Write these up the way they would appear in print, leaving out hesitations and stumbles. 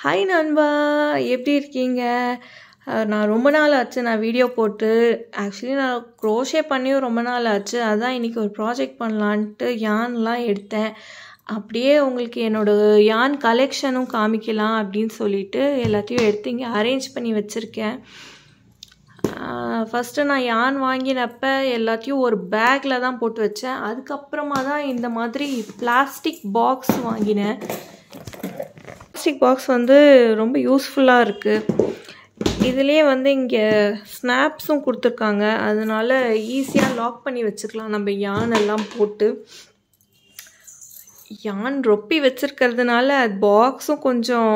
Hi நண்பா, எப்படி இருக்கீங்க? நான் ரொம்ப நாள் ஆச்சு நான் வீடியோ போட்டு. ஆக்சுவலி நான் க்ரோஷே பண்ணியும் ரொம்ப நாள் ஆச்சு. அதான் இன்றைக்கி ஒரு ப்ராஜெக்ட் பண்ணலான்ட்டு யான்லாம் எடுத்தேன். அப்படியே உங்களுக்கு என்னோடய யான் கலெக்ஷனும் காமிக்கலாம் அப்படின்னு சொல்லிட்டு எல்லாத்தையும் எடுத்து இங்கே அரேஞ்ச் பண்ணி வச்சுருக்கேன். ஃபஸ்ட்டு நான் யான் வாங்கினப்ப எல்லாத்தையும் ஒரு பேக்கில் தான் போட்டு வச்சேன். அதுக்கப்புறமா தான் இந்த மாதிரி பிளாஸ்டிக் பாக்ஸ் வாங்கினேன். பிளாஸ்டிக் பாக்ஸ் ரொம்ப யூஸ்ஃபுல்லாக இருக்குது. இதுலேயே இங்கே ஸ்னாப்ஸும் கொடுத்துருக்காங்க. அதனால ஈஸியாக லாக் பண்ணி வச்சுக்கலாம் நம்ம யான் எல்லாம் போட்டு. யான் ரொப்பி வச்சுருக்கிறதுனால பாக்ஸும் கொஞ்சம்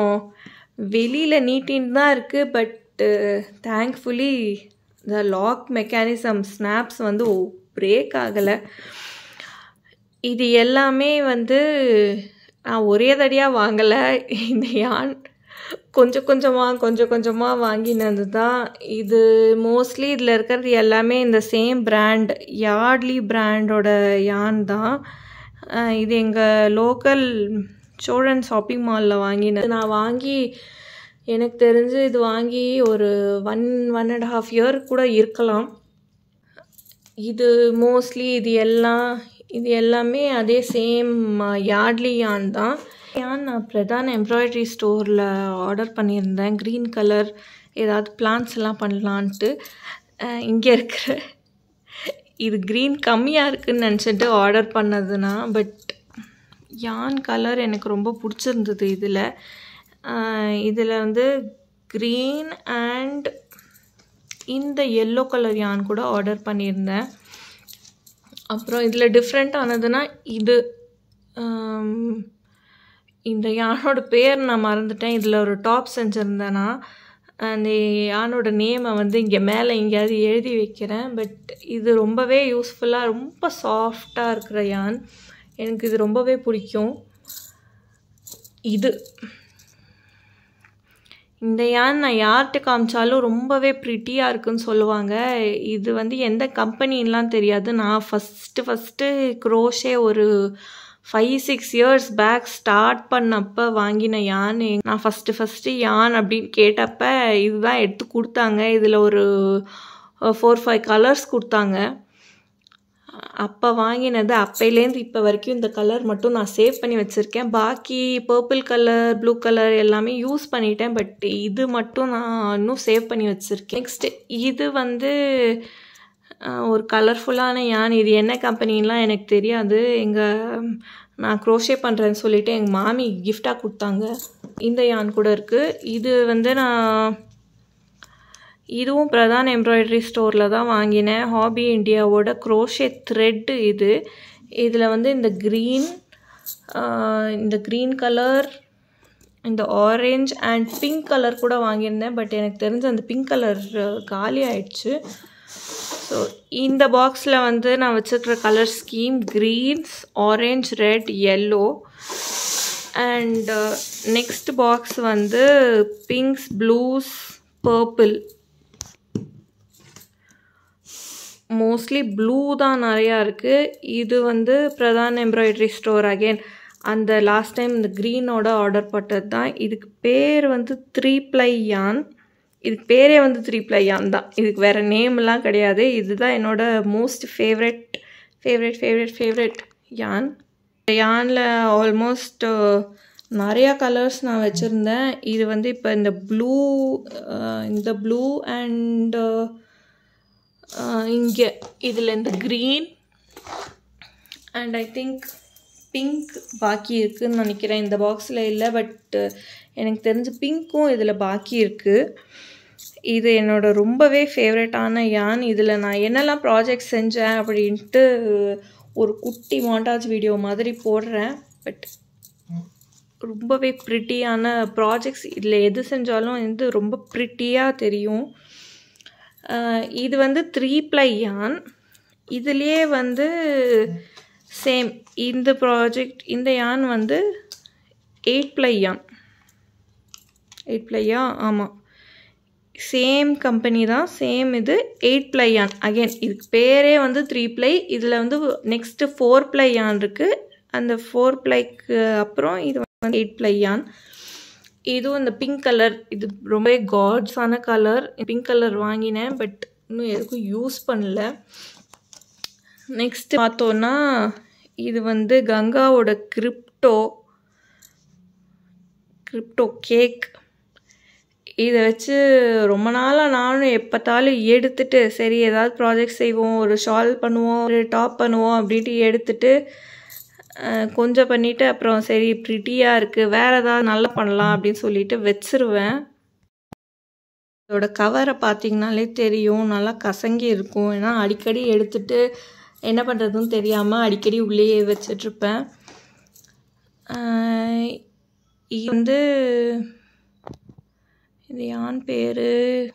வெளியில் நீட்டின்னு தான் இருக்குது. But thankfully the lock mechanism snaps break ஆகலை. இது எல்லாமே நான் ஒரே தடியாக வாங்கலை. இந்த யான் கொஞ்சம் கொஞ்சமாக வாங்கினது தான். இது மோஸ்ட்லி இதில் இருக்கிறது எல்லாமே இந்த சேம் பிராண்ட், யார்ட்லி பிராண்டோட யான் தான். இது எங்கள் லோக்கல் சோழன் ஷாப்பிங் மாலில் வாங்கினது. நான் வாங்கி எனக்கு தெரிஞ்சு இது வாங்கி ஒரு 1.5 year கூட இருக்கலாம். இது மோஸ்ட்லி இது எல்லாமே அதே சேம் யார்ட்லி யான் தான். யான் நான் பிரதான் எம்ப்ராய்டரி ஸ்டோரில் ஆர்டர் பண்ணியிருந்தேன். க்ரீன் கலர் ஏதாவது பிளான்ஸ் எல்லாம் பண்ணலான்ட்டு. இங்கே இருக்கிற இது க்ரீன் கம்மியாக இருக்குதுன்னு நினச்சிட்டு ஆர்டர் பண்ணதுன்னா, பட் யான் கலர் எனக்கு ரொம்ப பிடிச்சிருந்தது. இதில் க்ரீன் அண்ட் இந்த எல்லோ கலர் யான் கூட ஆர்டர் பண்ணியிருந்தேன். அப்புறம் இதில் டிஃப்ரெண்ட் ஆனதுன்னா இந்த யானோட பேர் நான் மறந்துட்டேன். இதில் ஒரு டாப் செஞ்சுருந்தேன்னா அந்த யானோட நேமை இங்கே மேலே எங்கேயாவது எழுதி வைக்கிறேன். பட் இது ரொம்பவே யூஸ்ஃபுல்லாக, ரொம்ப சாஃப்டாக இருக்கிற யான். எனக்கு இது ரொம்பவே பிடிக்கும். இந்த யான் நான் யார்கிட்ட காமிச்சாலும் ரொம்பவே ப்ரிட்டியாக இருக்குன்னு சொல்லுவாங்க. இது எந்த கம்பெனின்லாம் தெரியாது. நான் ஃபஸ்ட்டு க்ரோஷே ஒரு 5-6 years பேக் ஸ்டார்ட் பண்ணப்போ வாங்கின யான். நான் ஃபஸ்ட்டு யான் அப்படின்னு கேட்டப்ப இதுதான் எடுத்து கொடுத்தாங்க. இதில் ஒரு 4-5 கலர்ஸ் கொடுத்தாங்க. அப்போ வாங்கினது. அப்போலேருந்து இப்போ வரைக்கும் இந்த கலர் மட்டும் நான் சேவ் பண்ணி வச்சுருக்கேன். பாக்கி பர்பிள் கலர், ப்ளூ கலர் எல்லாமே யூஸ் பண்ணிட்டேன். பட் இது மட்டும் நான் இன்னும் சேவ் பண்ணி வச்சுருக்கேன். நெக்ஸ்ட்டு இது ஒரு கலர்ஃபுல்லான யான். இது என்ன கம்பெனிலாம் எனக்கு தெரியாது. நான் க்ரோஷே பண்ணுறேன்னு சொல்லிவிட்டு எங்கள் மாமி கிஃப்டாக கொடுத்தாங்க. இந்த யான் கூட இருக்குது. இது இதுவும் பிரதான் எம்ப்ராய்டரி ஸ்டோரில் தான் வாங்கினேன். ஹாபி இண்டியாவோட க்ரோஷே த்ரெட்டு இது. இதில் இந்த க்ரீன் கலர், இந்த ஆரஞ்ச் அண்ட் பிங்க் கலர் கூட வாங்கியிருந்தேன். பட் எனக்கு தெரிஞ்ச அந்த பிங்க் கலர் காலி ஆயிடுச்சு. ஸோ இந்த பாக்ஸில் நான் வச்சுருக்கிற colour scheme greens, orange, red, yellow. And next box pinks, blues, purple. Mostly blue தான் நிறையா இருக்குது. இது பிரதான் எம்ப்ராய்டரி ஸ்டோர் அகெயின். அந்த லாஸ்ட் டைம் இந்த க்ரீனோட ஆர்டர் போட்டது தான். இதுக்கு பேர் 3-ply யான். இதுக்கு பேரே 3-ply யான் தான். இதுக்கு வேறு நேம்லாம் கிடையாது. இதுதான் என்னோடய மோஸ்ட் ஃபேவரட் யான். இந்த யானில் ஆல்மோஸ்ட் நிறையா கலர்ஸ் நான் வச்சுருந்தேன். இது இப்போ இந்த ப்ளூ அண்ட் இங்கே இதில் இந்த green and I think pink பாக்கி இருக்குதுன்னு நினைக்கிறேன். இந்த பாக்ஸில் இல்லை. பட் எனக்கு தெரிஞ்ச பிங்க்கும் இதில் பாக்கி இருக்குது. இது ரொம்பவே ஃபேவரட்டான யான். இதில் நான் என்னெல்லாம் ப்ராஜெக்ட் செஞ்சேன் அப்படின்ட்டு ஒரு குட்டி மாண்டாஜ் வீடியோ மாதிரி போடுறேன். பட் ரொம்பவே ப்ரிட்டியான ப்ராஜெக்ட்ஸ். இதில் எது செஞ்சாலும் ரொம்ப ப்ரிட்டியாக தெரியும். இது 3-ply யான். இதுலேயே சேம் இந்த யான் 8-ply யான். 8-ply ஆமாம், சேம் கம்பெனி தான். சேம் இது 8-ply யான். அகெயின் இதுக்கு பேரே 3-ply. இதில் நெக்ஸ்ட்டு 4-ply யான் இருக்குது. அந்த 4-plyக்கு அப்புறம் இது 8-ply யான். இதுவும் இந்த பிங்க் கலர், இது ரொம்ப காட்ஸான கலர். பிங்க் கலர் வாங்கினேன், பட் இன்னும் எதுக்கும் யூஸ் பண்ணல. நெக்ஸ்ட் பார்த்தோன்னா இது வந்து கங்காவோட கிரிப்டோ கேக். இதை வச்சு ரொம்ப நாளாக நானும் எப்போத்தாலும் எடுத்துட்டு சரி ஏதாவது ப்ராஜெக்ட் செய்வோம், ஒரு ஷால் பண்ணுவோம், ஒரு டாப் பண்ணுவோம் அப்படின்ட்டு எடுத்துட்டு கொஞ்சம் பண்ணிவிட்டு அப்புறம் சரி ப்ரிட்டியாக இருக்குது வேறு ஏதாவது நல்லா பண்ணலாம் அப்படின்னு சொல்லிட்டு வச்சிருவேன். இதோட கவரை பார்த்திங்கனாலே தெரியும், நல்லா கசங்கி இருக்கும். ஏன்னா அடிக்கடி எடுத்துட்டு என்ன பண்ணுறதுன்னு தெரியாமல் அடிக்கடி உள்ளேயே வச்சிட்ருப்பேன். இது வந்து இது யான் பேர்,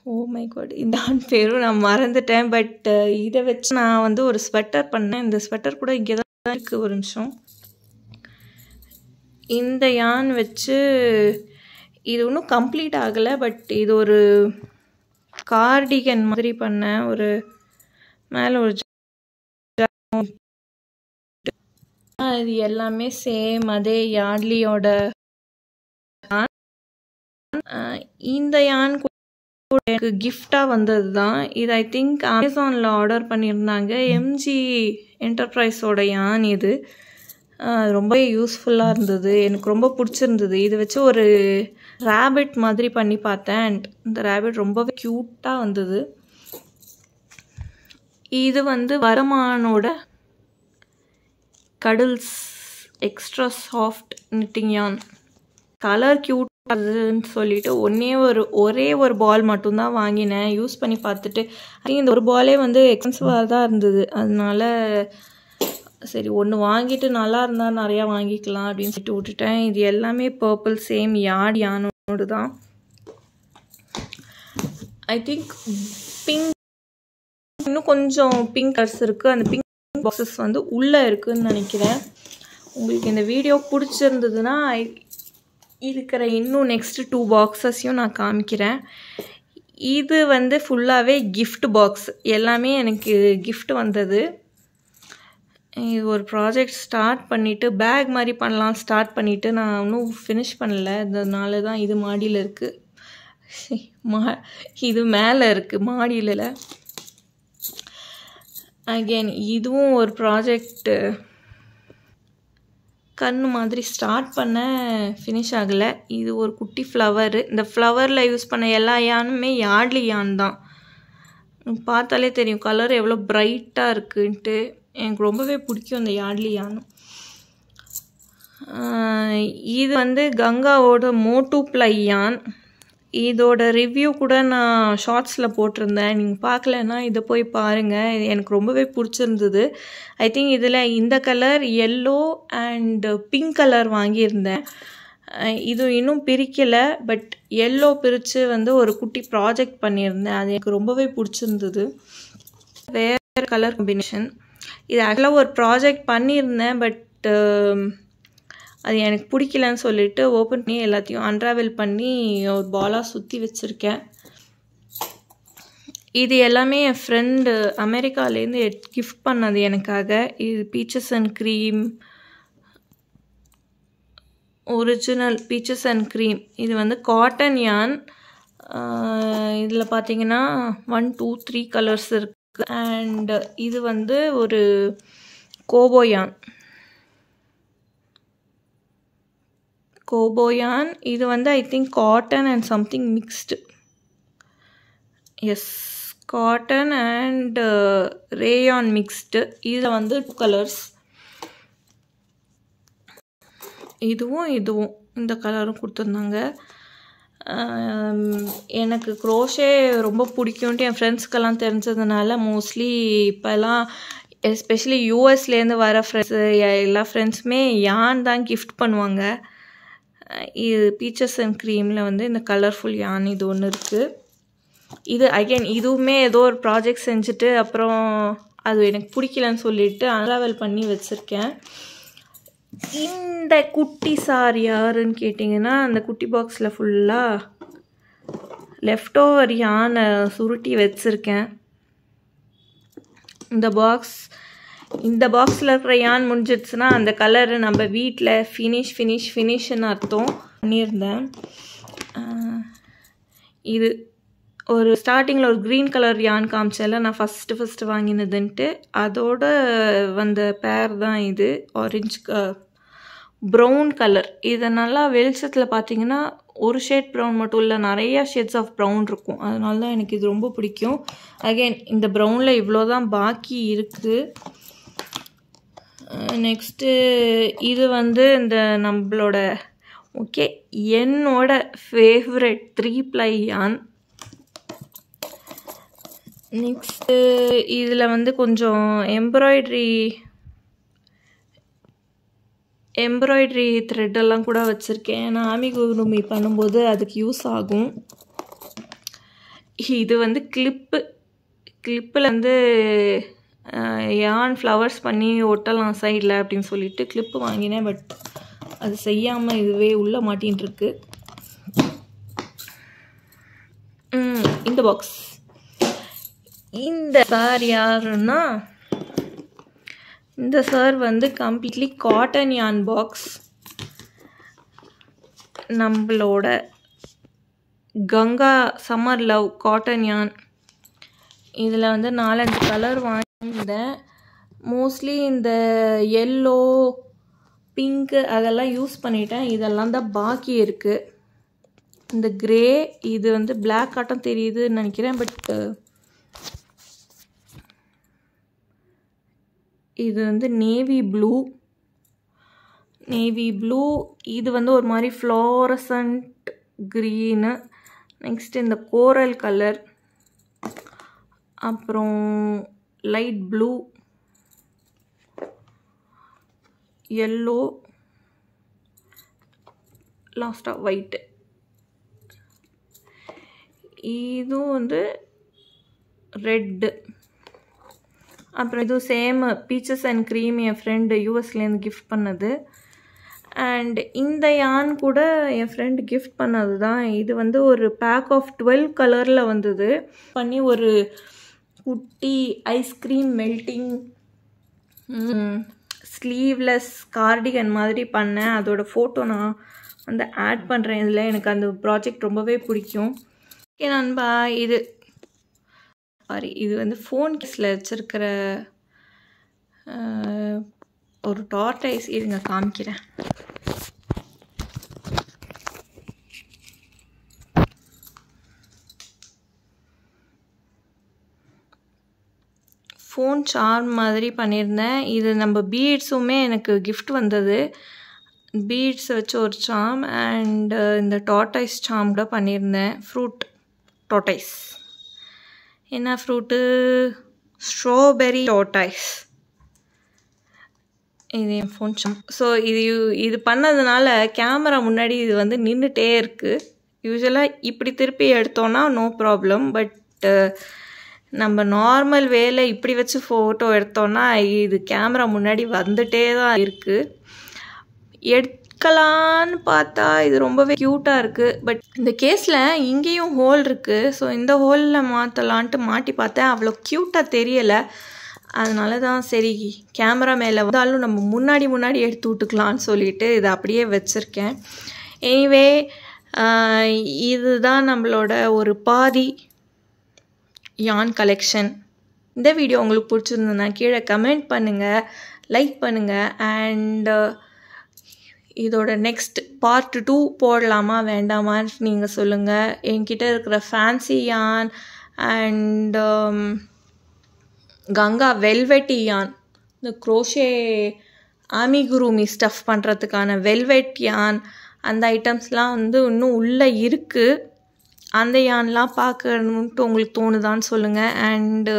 ஓ மை காட், இந்த ஆன் பேரும் நான் மறந்துட்டேன். பட் இதை வச்சு நான் வந்து ஒரு ஸ்வெட்டர் பண்ணேன். இந்த ஸ்வெட்டர் கூட இங்கே தான் இருக்குது, ஒரு நிமிஷம். இந்த யான் வச்சு இது இன்னும் கம்ப்ளீட் ஆகலை, பட் இது ஒரு கார்டிகன் மாதிரி பண்ணேன். ஒரு மேலே ஒரு இது எல்லாமே சேம் அதே யார்ட்லியோட. இந்த யான் எனக்கு கிஃப்டாக வந்தது தான். இது ஐ திங்க் அமேசானில் ஆர்டர் பண்ணியிருந்தாங்க. எம்ஜி என்டர்பிரைஸோட யான் இது. ரொம்ப யூஸ்ஃபுல்லாக இருந்தது, எனக்கு ரொம்ப பிடிச்சிருந்தது. இதை வச்சு ஒரு ரேபிட் மாதிரி பண்ணி பார்த்தேன். அண்ட் இந்த ரேபிட் ரொம்பவே க்யூட்டாக வந்தது. இது வந்து வருமானோட கடல்ஸ் எக்ஸ்ட்ரா சாஃப்ட் நிட்டிங் யான். கலர் க்யூட் அதுன்னு சொல்லிட்டு ஒரே ஒரு பால் மட்டும்தான் வாங்கினேன். யூஸ் பண்ணி பார்த்துட்டு இந்த ஒரு பாலே வந்து எக்ஸ்பென்சிவாக தான் இருந்தது. அதனால சரி ஒன்று வாங்கிட்டு நல்லா இருந்தால் நிறையா வாங்கிக்கலாம் அப்படின்னு சொல்லிட்டு விட்டுட்டேன். இது எல்லாமே பர்பிள் சேம் யானோடு தான். ஐ திங்க் பிங்க் இன்னும் கொஞ்சம் பிங்க் கலர்ஸ் இருக்குது. அந்த பிங்க் பாக்ஸஸ் வந்து உள்ளே இருக்குதுன்னு நினைக்கிறேன். உங்களுக்கு இந்த வீடியோ பிடிச்சிருந்ததுன்னா இருக்கிற இன்னும் நெக்ஸ்ட்டு 2 பாக்ஸஸையும் நான் காமிக்கிறேன். இது வந்து ஃபுல்லாகவே கிஃப்ட் பாக்ஸ், எல்லாமே எனக்கு கிஃப்ட் வந்தது. இது ஒரு ப்ராஜெக்ட் ஸ்டார்ட் பண்ணிவிட்டு பேக் மாதிரி பண்ணலாம் ஸ்டார்ட் பண்ணிவிட்டு நான் இன்னும் ஃபினிஷ் பண்ணலை. அதனால தான் இது மாடியில் இருக்குது, இது மேலே இருக்குது மாடியில். அகெயின் இதுவும் ஒரு ப்ராஜெக்ட் கண்ணு மாதிரி ஸ்டார்ட் பண்ண ஃபினிஷ் ஆகலை. இது ஒரு குட்டி ஃப்ளவரு. இந்த ஃப்ளவரில் யூஸ் பண்ண எல்லா யானுமே யார்ட்லி யான் தான். பார்த்தாலே தெரியும் கலர் எவ்வளோ ப்ரைட்டாக இருக்குன்ட்டு. எனக்கு ரொம்பவே பிடிக்கும் இந்த யார்ட்லி யானும். இது வந்து கங்காவோட மோட்டு ப்ளை யான். இதோட ரிவ்யூ கூட நான் ஷார்ட்ஸில் போட்டிருந்தேன், நீங்கள் பார்க்கலன்னா இதை போய் பாருங்கள். இது எனக்கு ரொம்பவே பிடிச்சிருந்தது. ஐ திங்க் இதில் இந்த colour yellow and pink colour வாங்கியிருந்தேன். இது இன்னும் பிரிக்கலை, பட் எல்லோ பிரித்து வந்து ஒரு குட்டி ப்ராஜெக்ட் பண்ணியிருந்தேன். அது எனக்கு ரொம்பவே பிடிச்சிருந்தது. வேறு கலர் காம்பினேஷன். இது ஆக்சுவலாக ஒரு ப்ராஜெக்ட் பண்ணியிருந்தேன், பட் அது எனக்கு பிடிக்கலன்னு சொல்லிட்டு ஓப்பன் பண்ணி எல்லாத்தையும் அன்ராவல் பண்ணி ஒரு பாலாக சுற்றி வச்சுருக்கேன். இது எல்லாமே என் ஃப்ரெண்டு அமெரிக்காலேருந்து கிஃப்ட் பண்ணது எனக்காக. இது peaches and cream, original peaches and cream. இது வந்து காட்டன் யான். இதில் பார்த்தீங்கன்னா 1 2 3 கலர்ஸ் இருக்குது. அண்ட் இது வந்து ஒரு கோபோ யான். இது வந்து I think cotton and something mixed. Yes, cotton and rayon mixed. இதில் வந்து 2 கலர்ஸ், இதுவும் இந்த கலரும் கொடுத்துருந்தாங்க. எனக்கு க்ரோஷே ரொம்ப பிடிக்கும்ட்டு என் ஃப்ரெண்ட்ஸ்க்கெல்லாம் தெரிஞ்சதுனால மோஸ்ட்லி இப்போல்லாம் எஸ்பெஷலி யூஎஸ்லேருந்து வர எல்லா ஃப்ரெண்ட்ஸுமே யான் தான் கிஃப்ட் பண்ணுவாங்க. இது பீச்சஸ் அண்ட் க்ரீமில் வந்து இந்த கலர்ஃபுல் யான் இது ஒன்று இருக்குது. இது அகெயின் இதுவுமே ஏதோ ஒரு ப்ராஜெக்ட் செஞ்சுட்டு அப்புறம் அது எனக்கு பிடிக்கலன்னு சொல்லிட்டு அன்ராவல் பண்ணி வச்சுருக்கேன். இந்த குட்டி சார் யாருன்னு கேட்டிங்கன்னா, அந்த குட்டி பாக்ஸில் ஃபுல்லாக லெஃப்ட் ஓவர் யானை சுருட்டி வச்சுருக்கேன். இந்த பாக்ஸில் இருக்கிற யான் முடிஞ்சிடுச்சுன்னா அந்த கலரு நம்ம வீட்டில் ஃபினிஷ்னு அர்த்தம் பண்ணியிருந்தேன். இது ஒரு ஸ்டார்டிங்கில் ஒரு க்ரீன் கலர் யான் காமிச்சல நான் ஃபஸ்ட்டு வாங்கினதுன்ட்டு அதோட வந்த பேர் தான் இது ஆரஞ்சு ப்ரௌன் கலர். இதை நல்லா வெளிச்சத்தில் பார்த்தீங்கன்னா ஒரு ஷேட் ப்ரௌன் மட்டும் இல்லை, நிறையா ஷேட்ஸ் ஆஃப் ப்ரௌன் இருக்கும். அதனால தான் எனக்கு இது ரொம்ப பிடிக்கும். அகெயின் இந்த ப்ரௌனில் இவ்வளோ தான் பாக்கி இருக்குது. நெக்ஸ்ட்டு இது வந்து இந்த நம்மளோட என்னோட ஃபேவரட் 3-ply யான். நெக்ஸ்ட்டு இதில் வந்து கொஞ்சம் எம்ப்ராய்டரி த்ரெட்டெல்லாம் கூட வச்சுருக்கேன். நான் ஆமிகுருமி பண்ணும்போது அதுக்கு யூஸ் ஆகும். இது வந்து கிளிப்பில் வந்து யான் ஃப்ளவர்ஸ் பண்ணி ஒட்டலாம் சைடில் அப்படின்னு சொல்லிட்டு கிளிப்பு வாங்கினேன். பட் அது செய்யாமல் இதுவே உள்ளே மாட்டின்ட்டுருக்கு. இந்த பாக்ஸ் இந்த சார் யாருன்னா இந்த சார் வந்து கம்ப்ளீட்லி காட்டன் யான் பாக்ஸ். நம்மளோட கங்கா சம்மர் லவ் காட்டன் யான். இதில் வந்து 4-5 கலர் வாங்கியிருந்தேன். மோஸ்ட்லி இந்த எல்லோ பிங்க்கு அதெல்லாம் யூஸ் பண்ணிட்டேன். இதெல்லாம் தான் பாக்கி இருக்குது. இந்த கிரே இது வந்து பிளாக் காட்டன் தெரியுதுன்னு நினைக்கிறேன். பட் இது வந்து நேவி ப்ளூ. இது வந்து ஒரு மாதிரி ஃப்ளோரசன்ட் க்ரீனு. நெக்ஸ்ட் இந்த கோரல் கலர், அப்புறம் லைட் ப்ளூ, எல்லோ, லாஸ்ட்டாக ஒயிட்டு. இதுவும் வந்து ரெட்டு. அப்புறம் இதுவும் சேம் பீச்சஸ் அண்ட் க்ரீம் என் ஃப்ரெண்டு யூஎஸ்லேருந்து கிஃப்ட் பண்ணது. அண்ட் இந்த யான் கூட என் ஃப்ரெண்டு கிஃப்ட் பண்ணது தான். இது வந்து ஒரு பேக் ஆஃப் 12 கலரில் வந்தது. பண்ணி ஒரு குட்டி ஐஸ்கிரீம் மெல்ட்டிங் ஸ்லீவ்லெஸ் கார்டிகன் மாதிரி பண்ணேன். அதோட ஃபோட்டோ நான் வந்து ஆட் பண்ணுறேன் இதில். எனக்கு அந்த ப்ராஜெக்ட் ரொம்பவே பிடிக்கும். ஓகே நண்பா, இது வந்து ஃபோன் கேஸில் வச்சுருக்கிற ஒரு டார்டைஸ். இருங்க காமிக்கிறேன். ஃபோன் சார்ம் மாதிரி பண்ணியிருந்தேன். இது நம்ம பீட்ஸுமே எனக்கு கிஃப்ட் வந்தது. பீட்ஸ் வச்சு ஒரு சார்ம் அண்ட் இந்த டார்டைஸ் சார்ம் கூட பண்ணியிருந்தேன். Fruit tortoise. என்ன ஃப்ரூட்டு? Strawberry tortoise. இது என் ஃபோன் சார்ம். ஸோ இது பண்ணதுனால கேமரா முன்னாடி இது வந்து நின்றுட்டே இருக்குது. யூஸ்வலாக இப்படி திருப்பி எடுத்தோன்னா நோ ப்ராப்ளம். பட் நம்ம நார்மல் வேலை இப்படி வச்சு ஃபோட்டோ எடுத்தோன்னா இது கேமரா முன்னாடி வந்துட்டே தான் இருக்குது. எடுக்கலான்னு பார்த்தா இது ரொம்பவே க்யூட்டாக இருக்குது. பட் இந்த கேஸில் இங்கேயும் ஹோல் இருக்குது. ஸோ இந்த ஹோலில் மாற்றலான்ட்டு மாட்டி பார்த்தேன். அவ்வளோ க்யூட்டாக தெரியலை. அதனால தான் சரி கேமரா மேலே வந்தாலும் நம்ம முன்னாடி எடுத்து விட்டுக்கலான்னு சொல்லிட்டு இதை அப்படியே வச்சுருக்கேன். எனிவே இதுதான் நம்மளோட ஒரு பாதி யான் கலெக்ஷன். இந்த வீடியோ உங்களுக்கு பிடிச்சிருந்ததுன்னா கீழே கமெண்ட் பண்ணுங்கள், லைக் பண்ணுங்கள். அண்ட் இதோட நெக்ஸ்ட் பார்ட் 2 போடலாமா வேண்டாமான்னு நீங்கள் சொல்லுங்கள். என்கிட்ட இருக்கிற ஃபேன்சி யான் அண்ட் கங்கா வெல்வெட்டி யான், இந்த குரோஷே ஆமிகுருமி ஸ்டஃப் பண்ணுறதுக்கான வெல்வெட் யான், அந்த ஐட்டம்ஸ்லாம் வந்து இன்னும் உள்ளே இருக்குது. அந்த யான்லாம் பார்க்கணுன்ட்டு உங்களுக்கு தோணுதான்னு சொல்லுங்கள். அண்டு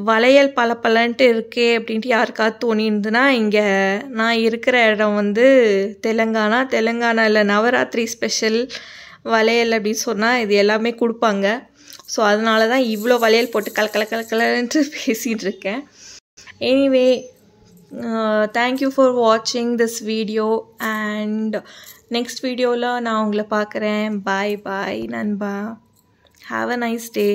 வளையல் பலன்ட்டு இருக்கே அப்படின்ட்டு யாருக்காவது தோணியிருந்துன்னா, இங்கே நான் இருக்கிற இடம் வந்து தெலுங்கானாவில் நவராத்திரி ஸ்பெஷல் வளையல் அப்படின்னு சொன்னால் இது எல்லாமே கொடுப்பாங்க. ஸோ அதனால தான் இவ்வளோ வளையல் போட்டு கலக்கலன்ட்டு பேசிகிட்டு இருக்கேன். எனிவே தேங்க்யூ ஃபார் வாட்சிங் திஸ் வீடியோ. அண்ட் நெக்ஸ்ட் வீடியோவில் நான் உங்களை பார்க்குறேன். பாய் நண்பா. Have a nice day.